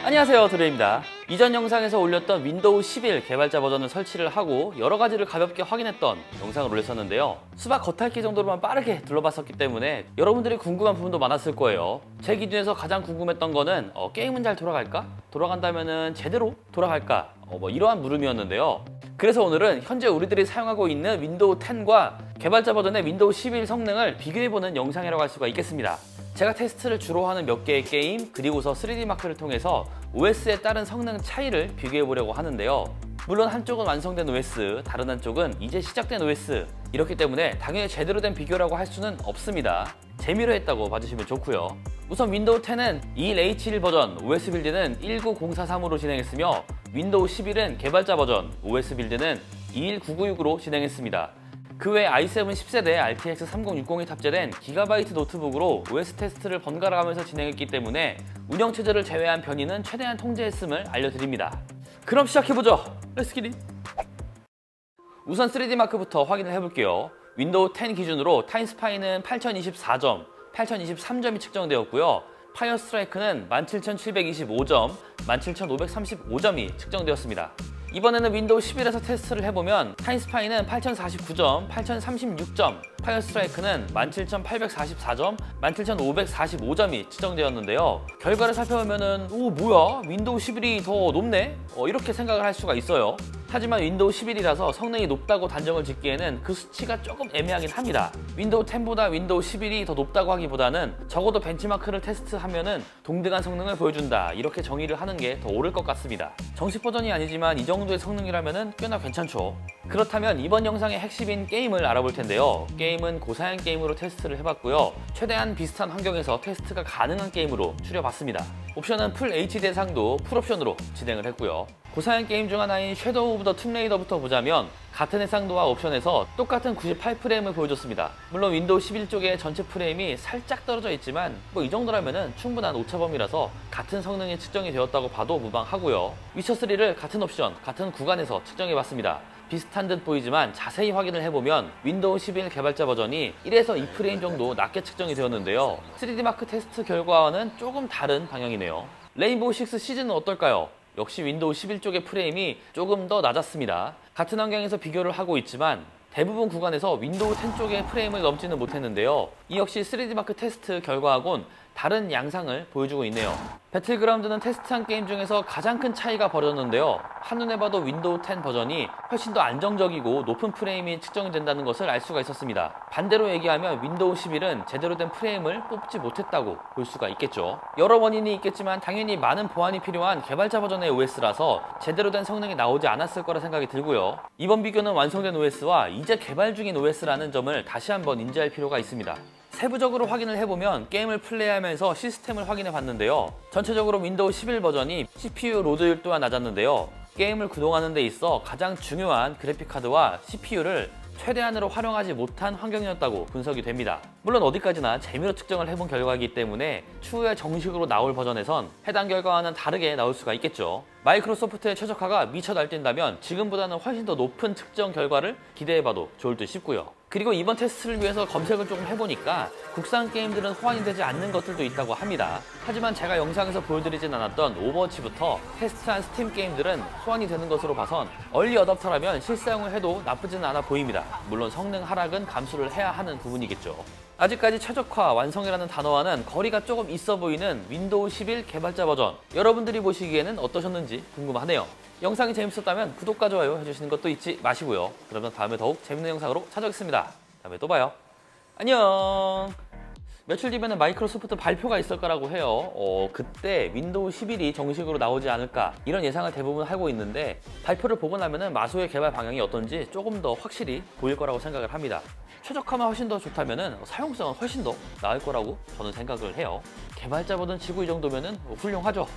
안녕하세요, 드레입니다. 이전 영상에서 올렸던 윈도우 11 개발자 버전을 설치를 하고 여러 가지를 가볍게 확인했던 영상을 올렸었는데요. 수박 겉핥기 정도로만 빠르게 둘러봤었기 때문에 여러분들이 궁금한 부분도 많았을 거예요. 제 기준에서 가장 궁금했던 거는 게임은 잘 돌아갈까? 돌아간다면은 제대로 돌아갈까? 이러한 물음이었는데요. 그래서 오늘은 현재 우리들이 사용하고 있는 윈도우 10과 개발자 버전의 윈도우 11 성능을 비교해보는 영상이라고 할 수가 있겠습니다. 제가 테스트를 주로 하는 몇 개의 게임, 그리고서 3D마크를 통해서 OS에 따른 성능 차이를 비교해보려고 하는데요. 물론 한쪽은 완성된 OS, 다른 한쪽은 이제 시작된 OS, 이렇기 때문에 당연히 제대로 된 비교라고 할 수는 없습니다. 재미로 했다고 봐주시면 좋고요. 우선 윈도우 10은 21H1 버전 OS 빌드는 19043으로 진행했으며 윈도우 11은 개발자 버전 OS 빌드는 21996으로 진행했습니다. 그 외 i7 10세대 RTX 3060이 탑재된 기가바이트 노트북으로 OS 테스트를 번갈아 가면서 진행했기 때문에 운영체제를 제외한 변이는 최대한 통제했음을 알려드립니다. 그럼 시작해보죠! Let's get it! 우선 3D마크부터 확인을 해볼게요. 윈도우 10 기준으로 타임스파이는 8024점, 8023점이 측정되었고요. 파이어 스트라이크는 17725점, 17535점이 측정되었습니다. 이번에는 윈도우 11에서 테스트를 해보면 타임스파이는 8049점, 8036점, 파이어 스트라이크는 17844점, 17545점이 측정되었는데요. 결과를 살펴보면은 뭐야? 윈도우 11이 더 높네? 이렇게 생각을 할 수가 있어요. 하지만 윈도우 11이라서 성능이 높다고 단정을 짓기에는 그 수치가 조금 애매하긴 합니다. 윈도우 10보다 윈도우 11이 더 높다고 하기보다는 적어도 벤치마크를 테스트하면은 동등한 성능을 보여준다, 이렇게 정의를 하는 게 더 옳을 것 같습니다. 정식 버전이 아니지만 이 정도의 성능이라면은 꽤나 괜찮죠. 그렇다면 이번 영상의 핵심인 게임을 알아볼 텐데요. 게임은 고사양 게임으로 테스트를 해봤고요. 최대한 비슷한 환경에서 테스트가 가능한 게임으로 추려봤습니다. 옵션은 풀 HD 대상도 풀옵션으로 진행을 했고요. 고사양 게임 중 하나인 섀도우 오브 더 툼레이더부터 보자면 같은 해상도와 옵션에서 똑같은 98프레임을 보여줬습니다. 물론 윈도우 11 쪽의 전체 프레임이 살짝 떨어져 있지만 이 정도라면 충분한 오차범위라서 같은 성능이 측정이 되었다고 봐도 무방하고요. 위쳐3를 같은 옵션, 같은 구간에서 측정해봤습니다. 비슷한 듯 보이지만 자세히 확인을 해보면 윈도우 11 개발자 버전이 1에서 2프레임 정도 낮게 측정이 되었는데요. 3D마크 테스트 결과와는 조금 다른 방향이네요. 레인보우 6 시즌은 어떨까요? 역시 윈도우 11 쪽의 프레임이 조금 더 낮았습니다. 같은 환경에서 비교를 하고 있지만 대부분 구간에서 윈도우 10 쪽의 프레임을 넘지는 못했는데요. 이 역시 3D마크 테스트 결과하고는 다른 양상을 보여주고 있네요. 배틀그라운드는 테스트한 게임 중에서 가장 큰 차이가 벌어졌는데요. 한눈에 봐도 윈도우 10 버전이 훨씬 더 안정적이고 높은 프레임이 측정이 된다는 것을 알 수가 있었습니다. 반대로 얘기하면 윈도우 11은 제대로 된 프레임을 뽑지 못했다고 볼 수가 있겠죠. 여러 원인이 있겠지만 당연히 많은 보완이 필요한 개발자 버전의 OS라서 제대로 된 성능이 나오지 않았을 거라 생각이 들고요. 이번 비교는 완성된 OS와 이제 개발 중인 OS라는 점을 다시 한번 인지할 필요가 있습니다. 세부적으로 확인을 해보면 게임을 플레이하면서 시스템을 확인해 봤는데요. 전체적으로 윈도우 11 버전이 CPU 로드율 또한 낮았는데요. 게임을 구동하는 데 있어 가장 중요한 그래픽카드와 CPU를 최대한으로 활용하지 못한 환경이었다고 분석이 됩니다. 물론 어디까지나 재미로 측정을 해본 결과이기 때문에 추후에 정식으로 나올 버전에선 해당 결과와는 다르게 나올 수가 있겠죠. 마이크로소프트의 최적화가 미쳐 날뛴다면 지금보다는 훨씬 더 높은 측정 결과를 기대해봐도 좋을 듯 싶고요. 그리고 이번 테스트를 위해서 검색을 조금 해보니까 국산 게임들은 호환이 되지 않는 것들도 있다고 합니다. 하지만 제가 영상에서 보여드리진 않았던 오버워치부터 테스트한 스팀 게임들은 호환이 되는 것으로 봐선 얼리 어답터라면 실사용을 해도 나쁘진 않아 보입니다. 물론 성능 하락은 감수를 해야 하는 부분이겠죠. 아직까지 최적화, 완성이라는 단어와는 거리가 조금 있어 보이는 윈도우 11 개발자 버전, 여러분들이 보시기에는 어떠셨는지 궁금하네요. 영상이 재밌었다면 구독과 좋아요 해주시는 것도 잊지 마시고요. 그러면 다음에 더욱 재밌는 영상으로 찾아오겠습니다. 다음에 또 봐요. 안녕. 며칠 뒤에는 마이크로소프트 발표가 있을 거라고 해요. 그때 윈도우 11이 정식으로 나오지 않을까, 이런 예상을 대부분 하고 있는데 발표를 보고 나면은 마소의 개발 방향이 어떤지 조금 더 확실히 보일 거라고 생각을 합니다. 최적화만 훨씬 더 좋다면은 사용성은 훨씬 더 나을 거라고 저는 생각을 해요. 개발자 버전 지구 이 정도면은 훌륭하죠.